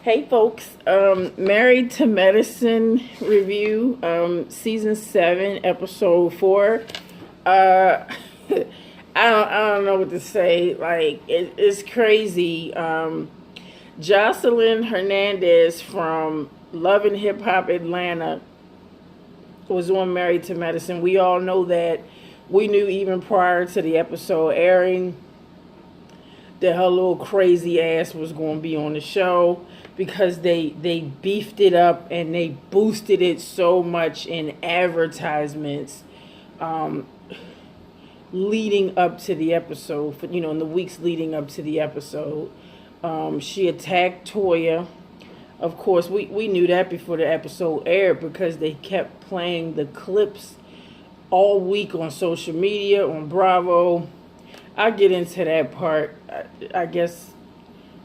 Hey folks, Married to Medicine review, season 7, episode 4. Uh, I don't know what to say. Like it's crazy. Jocelyn Hernandez from Love and Hip Hop Atlanta was on Married to Medicine. We all know that. We knew even prior to the episode airing that her little crazy ass was going to be on the show, because they beefed it up and they boosted it so much in advertisements leading up to the episode, in the weeks leading up to the episode. She attacked Toya. Of course, we knew that before the episode aired, because they kept playing the clips all week on social media, on Bravo. I'll get into that part, I guess,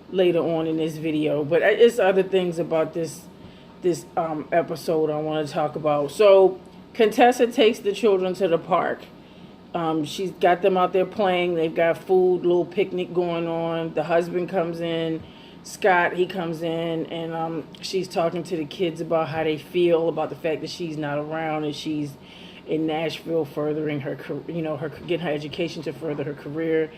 later on in this video. But it's other things about this episode I want to talk about. So Contessa takes the children to the park. She's got them out there playing. They've got food, little picnic going on. The husband comes in, Scott, he comes in, and she's talking to the kids about how they feel about the fact that she's not around, and she's in Nashville furthering her, her getting her education to further her career.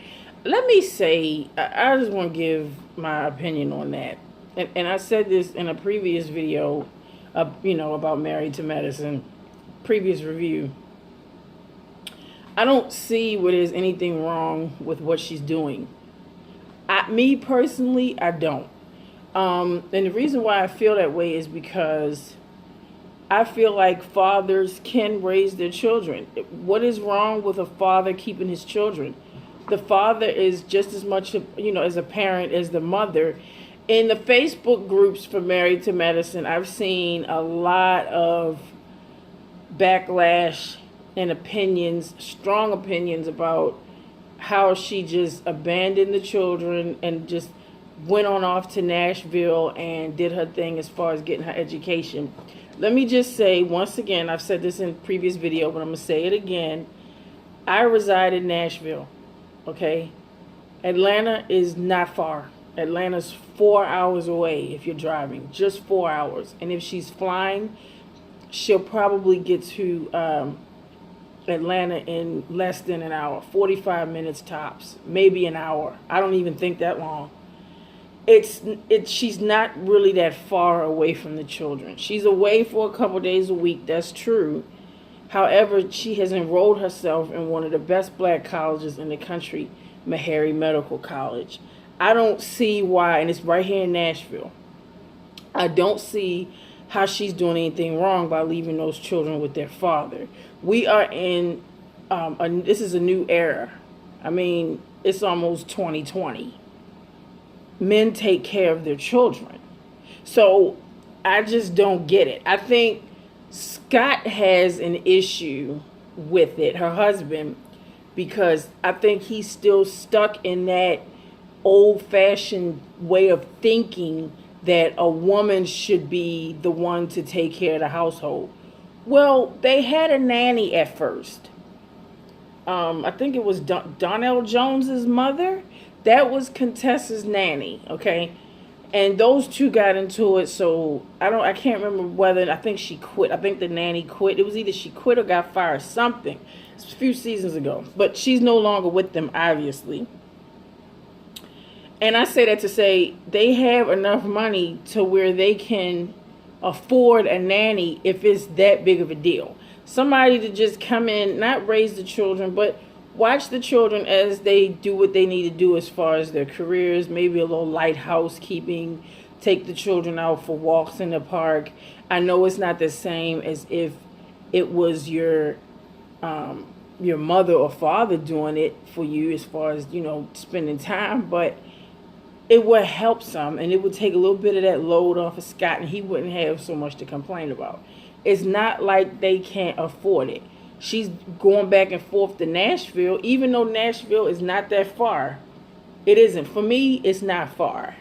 Let me say, I just want to give my opinion on that. And I said this in a previous video, about Married to Medicine, previous review. I don't see where there's anything wrong with what she's doing. Me personally, I don't. And the reason why I feel that way is because I feel like fathers can raise their children. What is wrong with a father keeping his children? The father is just as much, as a parent as the mother. In the Facebook groups for Married to Medicine, I've seen a lot of backlash and opinions, strong opinions about how she just abandoned the children and just went on off to Nashville and did her thing as far as getting her education. Let me just say, once again, I've said this in previous video, but I'm going to say it again. I reside in Nashville, okay? Atlanta is not far. Atlanta's 4 hours away if you're driving, just 4 hours. And if she's flying, she'll probably get to Atlanta in less than an hour, 45 minutes tops, maybe an hour. I don't even think that long. She's not really that far away from the children. She's away for a couple days a week, that's true. However, she has enrolled herself in one of the best black colleges in the country, Meharry Medical College. I don't see why, and it's right here in Nashville, I don't see how she's doing anything wrong by leaving those children with their father. We are in, this is a new era. I mean, it's almost 2020. Men take care of their children. So I just don't get it. I think Scott has an issue with it, her husband, because I think he's still stuck in that old-fashioned way of thinking that a woman should be the one to take care of the household. Well, they had a nanny at first. I think it was Donnell Jones's mother. That was Contessa's nanny, okay? And those two got into it, so I can't remember whether, I think she quit. I think the nanny quit. It was either she quit or got fired, something. It's a few seasons ago. But she's no longer with them, obviously. And I say that to say they have enough money to where they can afford a nanny if it's that big of a deal. Somebody to just come in, not raise the children, but watch the children as they do what they need to do as far as their careers, maybe a little light housekeeping, take the children out for walks in the park. I know it's not the same as if it was your mother or father doing it for you as far as, spending time, but it would help some, and it would take a little bit of that load off of Scott, and he wouldn't have so much to complain about. It's not like they can't afford it. She's going back and forth to Nashville, even though Nashville is not that far. It isn't. For me, it's not far.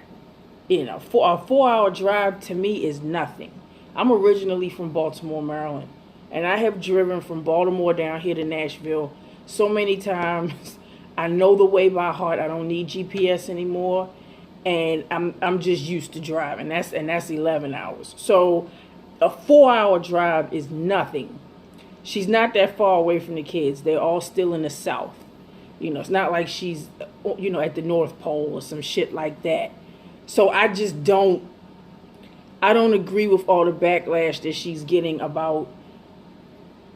For a 4-hour drive to me is nothing. I'm originally from Baltimore, Maryland, and I have driven from Baltimore down here to Nashville so many times. I know the way by heart. I don't need GPS anymore. and I'm just used to driving. That's 11 hours. So a 4-hour drive is nothing. She's not that far away from the kids. They're all still in the South. It's not like she's, at the North Pole or some shit like that. So I don't agree with all the backlash that she's getting about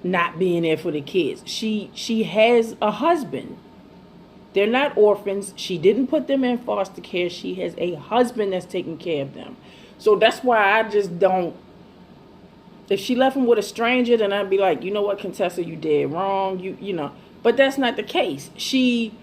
not being there for the kids. She has a husband. They're not orphans. She didn't put them in foster care. She has a husband that's taking care of them. So that's why I just don't. If she left him with a stranger, then I'd be like, you know what, Contessa, you did wrong. You know. But that's not the case. She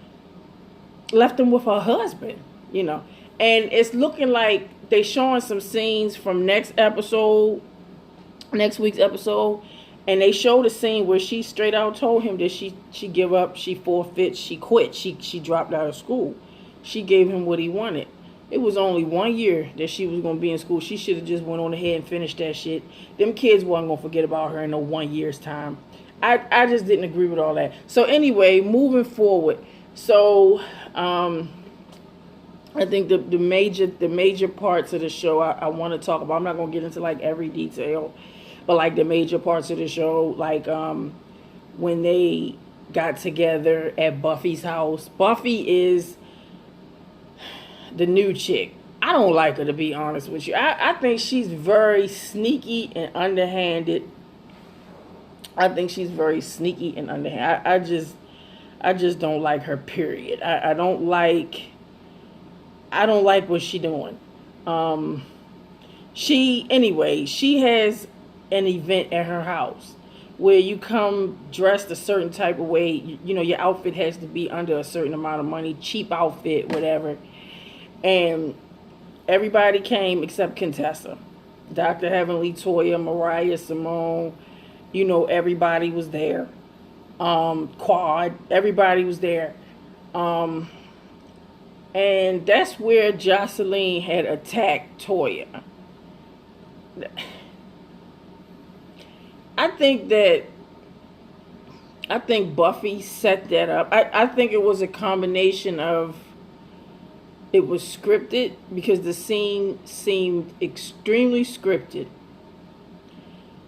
left him with her husband, And it's looking like they showing some scenes from next week's episode. And they showed a scene where she straight out told him that she give up, she forfeit, she quit, she dropped out of school. She gave him what he wanted. It was only 1 year that she was going to be in school. She should have just went on ahead and finished that shit. Them kids wasn't going to forget about her in no 1 year's time. I just didn't agree with all that. So anyway, moving forward. So I think the major parts of the show I want to talk about. I'm not going to get into like every detail. But like the major parts of the show, like when they got together at Buffy's house. Buffy is the new chick. I don't like her, to be honest with you. I think she's very sneaky and underhanded. I just don't like her, period. I don't like what she doing. She has an event at her house where you come dressed a certain type of way. Your outfit has to be under a certain amount of money, cheap outfit, whatever. And everybody came except Contessa. Dr. Heavenly, Toya, Mariah, Simone, everybody was there. Quad, everybody was there. And that's where Jocelyn had attacked Toya. I think Buffy set that up. I think it was a combination of, it was scripted because the scene seemed extremely scripted.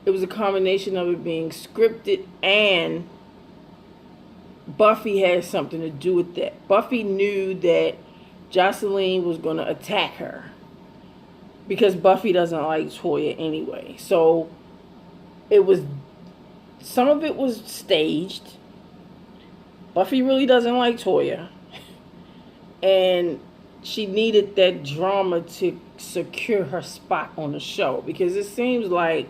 It was a combination of it being scripted and Buffy had something to do with that. Buffy knew that Jocelyn was going to attack her because Buffy doesn't like Toya anyway. So some of it was staged. Buffy really doesn't like Toya. And she needed that drama to secure her spot on the show. Because it seems like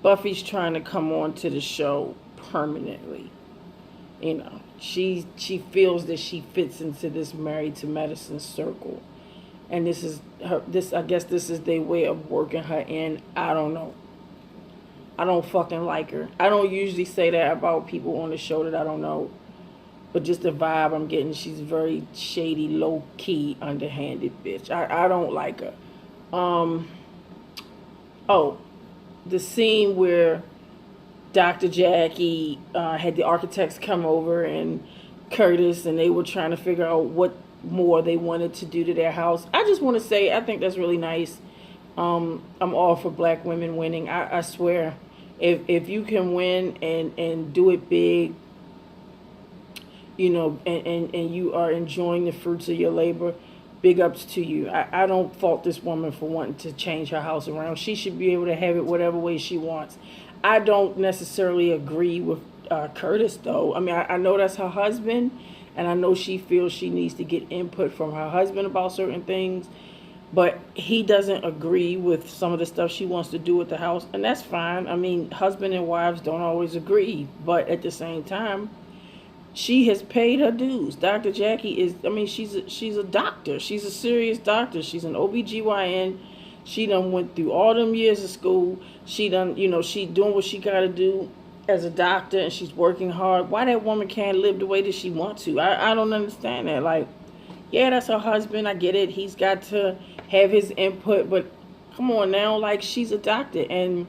Buffy's trying to come on to the show permanently. She feels that she fits into this Married to Medicine circle. And I guess this is their way of working her in. I don't know. I don't fucking like her. I don't usually say that about people on the show that I don't know. But just the vibe I'm getting, she's very shady, low-key, underhanded bitch. I don't like her. The scene where Dr. Jackie had the architects come over and Curtis, and they were trying to figure out what more they wanted to do to their house. I just want to say, I think that's really nice. I'm all for black women winning. I swear. If you can win and do it big, and you are enjoying the fruits of your labor, big ups to you. I don't fault this woman for wanting to change her house around. She should be able to have it whatever way she wants. I don't necessarily agree with Curtis, though. I mean, I know that's her husband, and I know she feels she needs to get input from her husband about certain things. But he doesn't agree with some of the stuff she wants to do with the house, and that's fine. I mean, husband and wives don't always agree, but at the same time, she has paid her dues. Dr. Jackie she's a doctor. She's a serious doctor. She's an OBGYN. She done went through all them years of school. She done, she doing what she got to do as a doctor, and she's working hard. Why that woman can't live the way that she wants to? I don't understand that. Like, yeah, that's her husband. I get it. He's got to have his input, but come on now, like, she's a doctor, and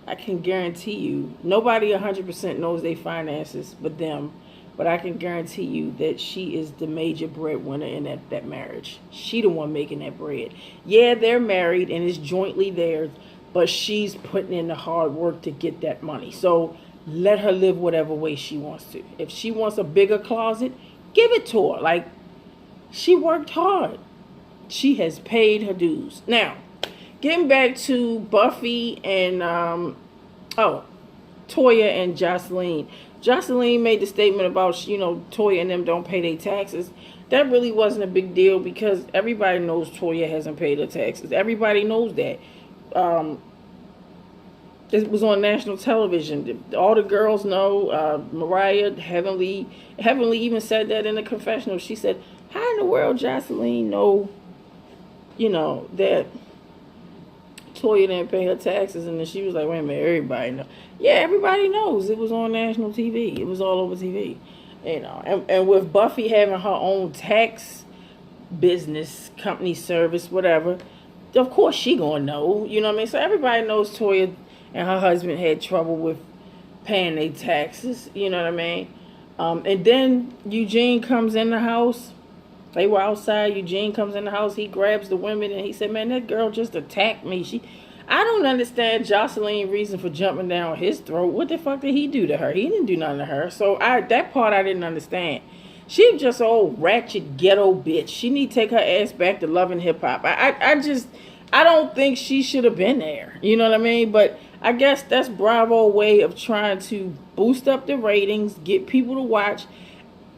I can guarantee you, nobody 100% knows their finances but them. but I can guarantee you that she is the major breadwinner in that marriage. She the one making that bread. Yeah, they're married and it's jointly theirs, but she's putting in the hard work to get that money. So let her live whatever way she wants to. If she wants a bigger closet, give it to her. Like, she worked hard. She has paid her dues. Now, getting back to Buffy and Toya and Jocelyn. Jocelyn made the statement about, Toya and them don't pay their taxes. That really wasn't a big deal because everybody knows Toya hasn't paid her taxes. Everybody knows that. It was on national television. All the girls know. Mariah, Heavenly even said that in the confessional. She said, how in the world Jocelyn know, that Toya didn't pay her taxes? And then she was like, wait a minute, everybody knows. Yeah, everybody knows. It was on national TV. It was all over TV. And with Buffy having her own tax business, company, service, whatever, of course she gonna know. You know what I mean? So everybody knows Toya and her husband had trouble with paying their taxes. You know what I mean? And then Eugene comes in the house. They were outside. Eugene comes in the house. He grabs the women and he said, man, that girl just attacked me. I don't understand Jocelyn's reason for jumping down his throat. What the fuck did he do to her? He didn't do nothing to her. So that part I didn't understand. She was just an old ratchet ghetto bitch. She need to take her ass back to Love and Hip Hop. I don't think she should have been there. You know what I mean? But I guess that's Bravo's way of trying to boost up the ratings, get people to watch.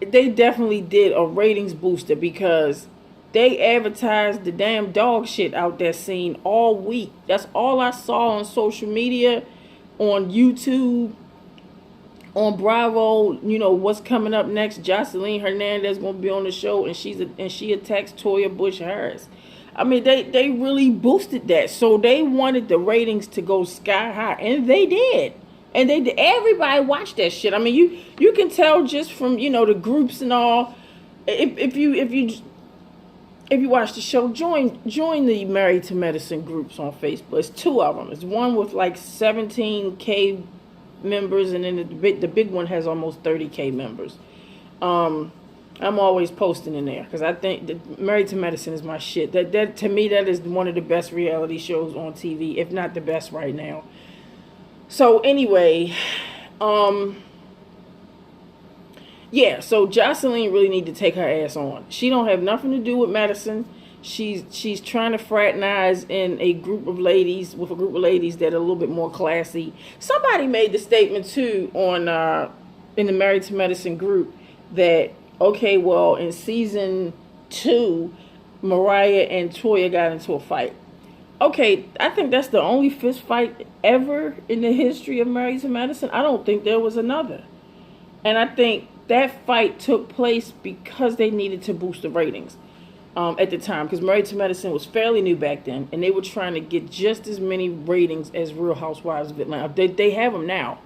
They definitely did a ratings booster because they advertised the damn dog shit out that scene all week. That's all I saw on social media, on YouTube, on Bravo. What's coming up next. Jocelyn Hernandez going to be on the show, and she attacks Toya Bush Harris. I mean, they really boosted that. So they wanted the ratings to go sky high, and they did. And everybody watched that shit. I mean, you can tell just from, the groups and all. If you watch the show, join the Married to Medicine groups on Facebook. It's 2 of them. It's one with like 17K members, and then the big one has almost 30K members. I'm always posting in there because I think that Married to Medicine is my shit. That to me, that is one of the best reality shows on TV, if not the best right now. So anyway, so Jocelyn really need to take her ass on. She don't have nothing to do with medicine. She's trying to fraternize in a group of ladies that are a little bit more classy. Somebody made the statement too on in the Married to Medicine group that, okay, well, in season 2, Mariah and Toya got into a fight. Okay, I think that's the only fist fight ever in the history of Married to Medicine. I don't think there was another. And I think that fight took place because they needed to boost the ratings at the time. Because Married to Medicine was fairly new back then. And they were trying to get just as many ratings as Real Housewives of Atlanta. They have them now.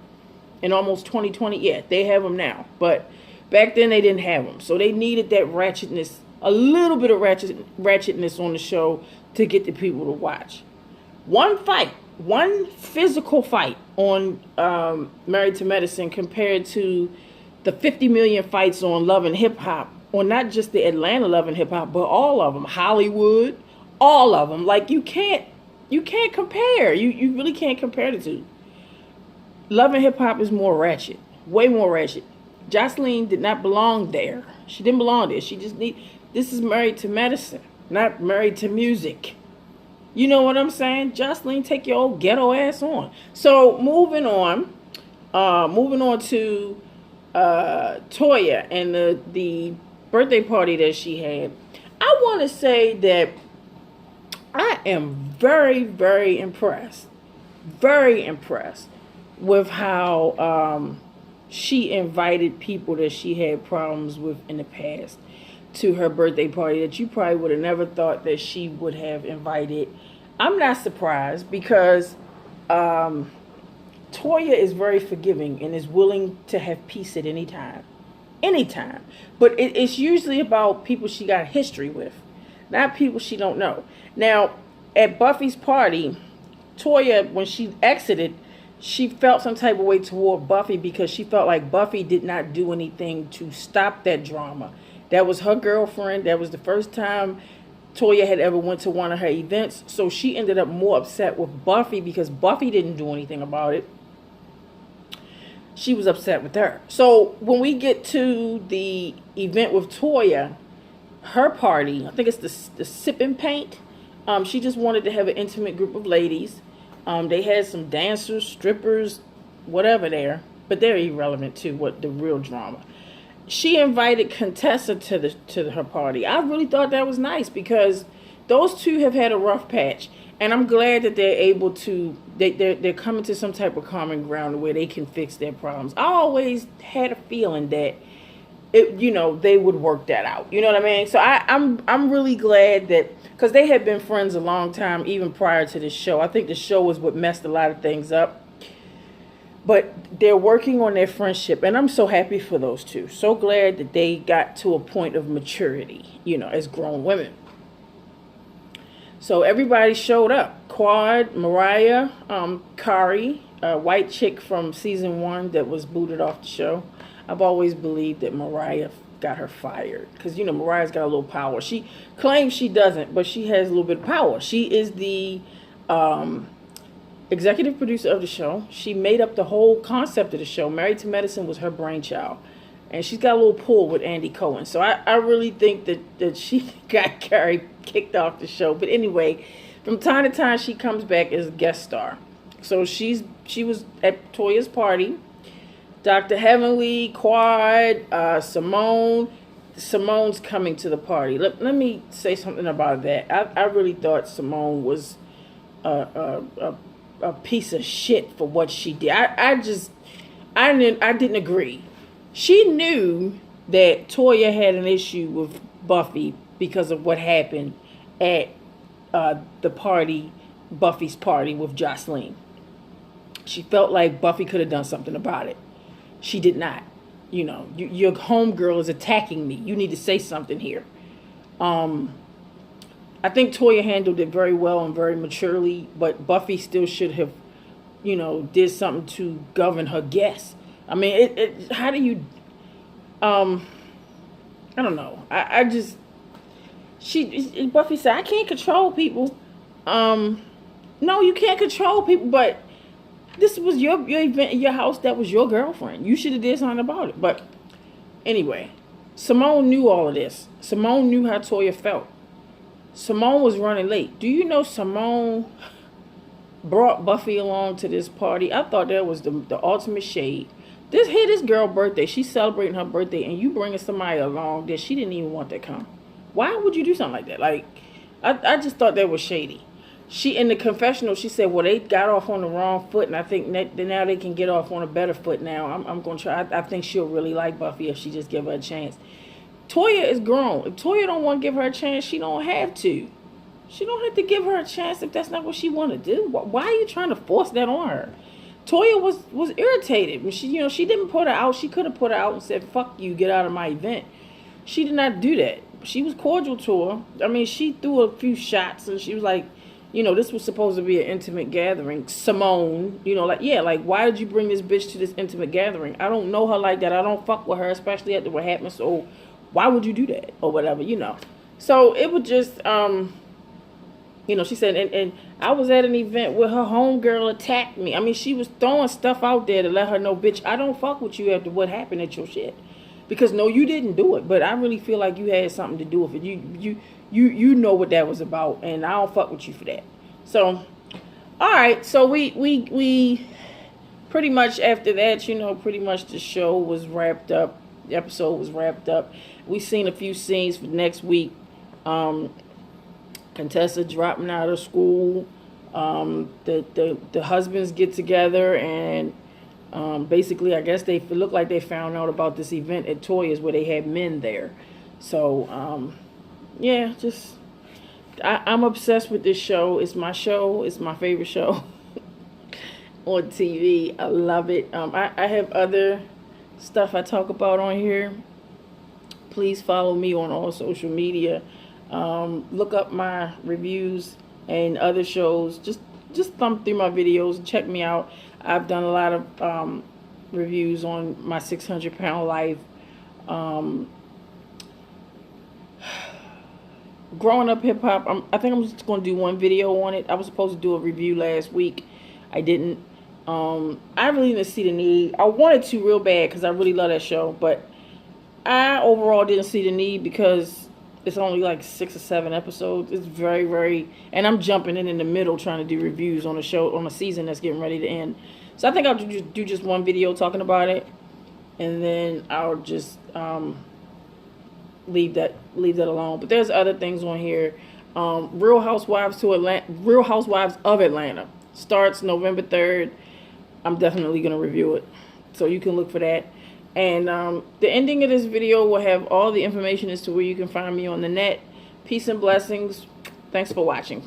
In almost 2020, yeah, they have them now. But back then they didn't have them. So they needed that ratchetness, a little bit of ratchetness on the show to get the people to watch. One physical fight on Married to Medicine compared to the 50 million fights on Love and Hip Hop, or not just the Atlanta Love and Hip Hop, but all of them, Hollywood, all of them. Like you can't compare. You really can't compare the two. Love and Hip Hop is more ratchet, way more ratchet. Jocelyn did not belong there. She didn't belong there. This is Married to Medicine, not Married to Music. You know what I'm saying? Jocelyn, take your old ghetto ass on. So moving on to Toya and the birthday party that she had. I want to say that I am very, very impressed with how she invited people that she had problems with in the past to her birthday party that you probably would have never thought that she would have invited. I'm not surprised because Toya is very forgiving and is willing to have peace at any time. But it's usually about people she got history with, not people she don't know. Now, at Buffy's party, Toya, when she exited, she felt some type of way toward Buffy because she felt like Buffy did not do anything to stop that drama. That was her girlfriend. That was the first time Toya had ever went to one of her events. So she ended up more upset with Buffy because Buffy didn't do anything about it. She was upset with her. So when we get to the event with Toya, her party, I think it's the sip and paint. She just wanted to have an intimate group of ladies. They had some dancers, strippers, whatever there, but they're irrelevant to what the real drama. She invited Contessa to her party. I really thought that was nice because those two have had a rough patch, and I'm glad that they're able to. They're coming to some type of common ground where they can fix their problems. I always had a feeling that they would work that out. You know what I mean? So I'm really glad that, because they had been friends a long time, even prior to this show. I think the show was what messed a lot of things up. But they're working on their friendship, and I'm so happy for those two. So glad that they got to a point of maturity, as grown women. So everybody showed up. Quad, Mariah, Kari, a white chick from season 1 that was booted off the show. I've always believed that Mariah got her fired because Mariah's got a little power. She claims she doesn't, but she has a little bit of power. She is the executive producer of the show. She made up the whole concept of the show. Married to Medicine was her brainchild, and she's got a little pull with Andy Cohen. So I really think that she got Carrie kicked off the show. But anyway, from time to time she comes back as a guest star. So she was at Toya's party. Dr. Heavenly, Quad, Simone. Simone's coming to the party. Let me say something about that. I really thought Simone was a piece of shit for what she did. I didn't agree. She knew that Toya had an issue with Buffy because of what happened at the party, Buffy's party with Jocelyn. She felt like Buffy could have done something about it. She did not. Your homegirl is attacking me. You need to say something here. I think Toya handled it very well and very maturely, but Buffy still should have, did something to govern her guests. I mean, how do you, I don't know. Buffy said, I can't control people. No, you can't control people, but this was your event in your house. That was your girlfriend. You should have did something about it. But anyway, Simone knew all of this. Simone knew how Toya felt. Simone was running late. Do you know Simone brought Buffy along to this party? I thought that was the ultimate shade. This girl birthday. She's celebrating her birthday, and you bringing somebody along that she didn't even want to come. Why would you do something like that? Like, I just thought that was shady. She, in the confessional, she said, well, they got off on the wrong foot, and I think now they can get off on a better foot now. I'm going to try. I think she'll really like Buffy if she just give her a chance. Toya is grown. If Toya don't want to give her a chance, she don't have to. She don't have to give her a chance if that's not what she want to do. Why are you trying to force that on her? Toya was irritated. When she didn't put her out. She could have put her out and said, fuck you, get out of my event. She did not do that. She was cordial to her. I mean, she threw a few shots, and she was like, this was supposed to be an intimate gathering. Simone, why did you bring this bitch to this intimate gathering? I don't know her like that. I don't fuck with her, especially after what happened. So why would you do that? Or whatever, So it would just, she said, and I was at an event where her homegirl attacked me. I mean, she was throwing stuff out there to let her know, bitch, I don't fuck with you after what happened at your shit. Because, no, you didn't do it. But I really feel like you had something to do with it. You know what that was about, and I don't fuck with you for that. So, all right. So we pretty much after that, pretty much the show was wrapped up. The episode was wrapped up. We seen a few scenes for next week. Contessa dropping out of school. The husbands get together and basically, I guess they look like they found out about this event at Toya's where they had men there. So, I'm obsessed with this show. It's my show. It's my favorite show on TV. I love it. I have other stuff I talk about on here. Please follow me on all social media. Look up my reviews and other shows. Just just thumb through my videos and check me out. I've done a lot of reviews on my 600-pound life. Growing up hip hop, I think I'm just going to do one video on it. I was supposed to do a review last week. I didn't. I really didn't see the need. I wanted to real bad because I really love that show, but I overall didn't see the need because it's only like 6 or 7 episodes. It's very, very, and I'm jumping in the middle trying to do reviews on a show, on a season that's getting ready to end. So I think I'll do just one video talking about it, and then I'll just leave that alone. But there's other things on here. Real Housewives of Atlanta starts November 3rd. I'm definitely gonna review it, so you can look for that. And the ending of this video will have all the information as to where you can find me on the net. Peace and blessings. Thanks for watching.